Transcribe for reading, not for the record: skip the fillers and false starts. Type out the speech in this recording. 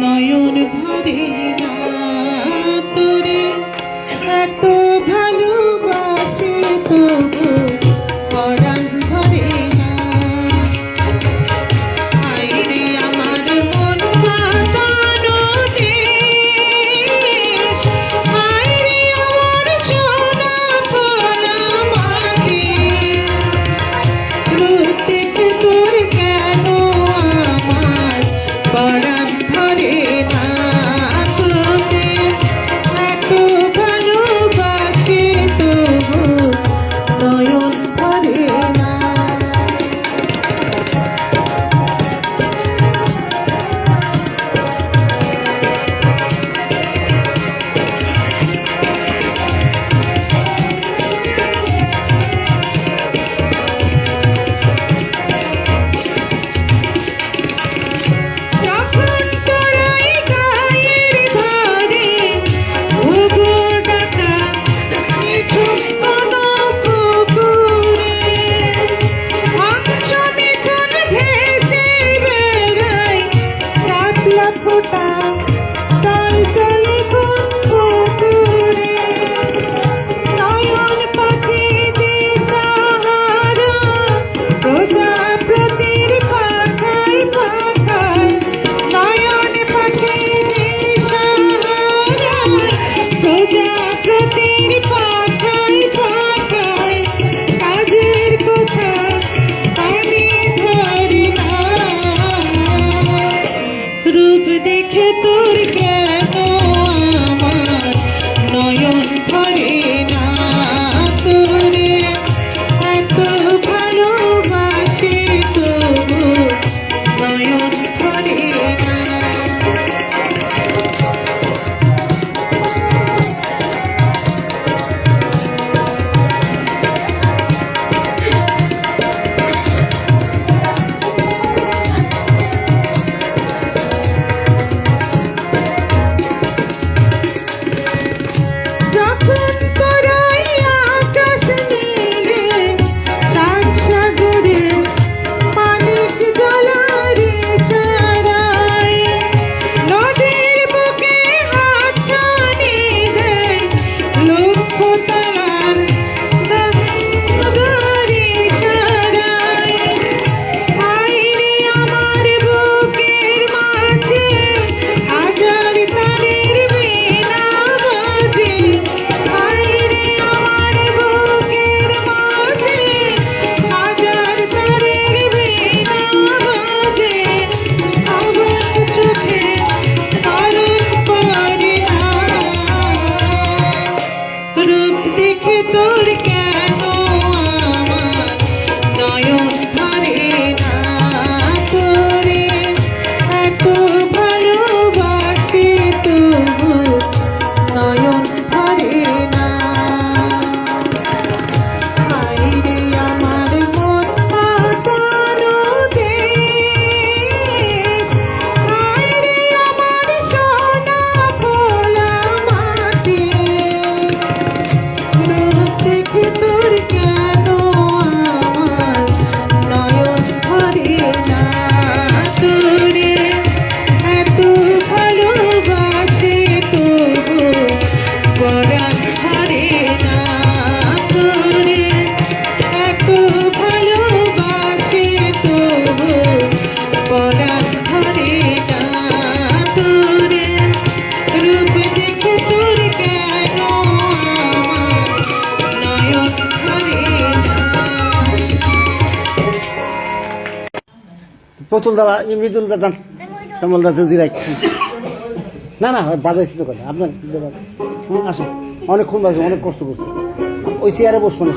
নয়ন ধরে না তোরে এত ভালোবাসে তবু পরাণ ধরে না। আইরে আমার মন মাতানো দেশ, আইরে আমার সোনা পোলা মাটি, প্রত্যেক তোর কেন আমার পরাণ ধরে না তোরে এত ভালোবাসে তবু নয়ন ধরে না। যখন তোরাই গায়ের ধারে ঘুঘু ডাকা নিঝুম কোনো পুকুরে হংস মিঠুন ভেসে বেড়ায় কাতলা ফোঁটা চঞ্চলে কোন পুকুরে। নয়ন পাখি দিশাহারা প্রজাপতির পাখায় পাখায়, নয়ন পাখি দিশাহারা প্রজাপতির পাখায় পাখায়, কাজের কথা কানে ধরে না। রূপ দেখে তোর কেন আমার নয়ন ধরে না তোরে এত ভালোবাসে তবু নয়ন ধরে না। যখন তোরাই আকাশ নীলে সাত সাগরে মানিক জলারে তারায়, নদীর বুকে হাত ছানি দেয় লক্ষ তারার সাগরে তারায়। আইরে আমার বুকের মাঝে হাজার তারের বীণা বাজে, আইরে আমার বুকের মাঝে হাজার তারের বীণা বাজে। আমার চোখে তারক পড়ে না, রূপ দেখে তোর কেন আমার নয়ন ধরে না তোরে এত ভালোবাসে তবু নয়ন ধরে না। আইরে আমার মন মাতানো দেশ, আইরে আমার সোনা পোলা মাটি, রূপ দেখে তোর কেন আমার নয়ন ধরে না তোরে এত ভালোবাসে তবু পরাণ ধরে না তোরে এত ভালোবাসে তবু পরাণ ধরে না তোরে রূপ দেখে তোর কেন আমার নয়ন ধরে না। পুতুল দাদা মৃদুল দাদা কমল দাদা জিরাই না না বাজাইছি তো কথা আপনার আসুন অনেকক্ষণ বাজে অনেক কষ্ট করছে ওই চেয়ারে বসবো না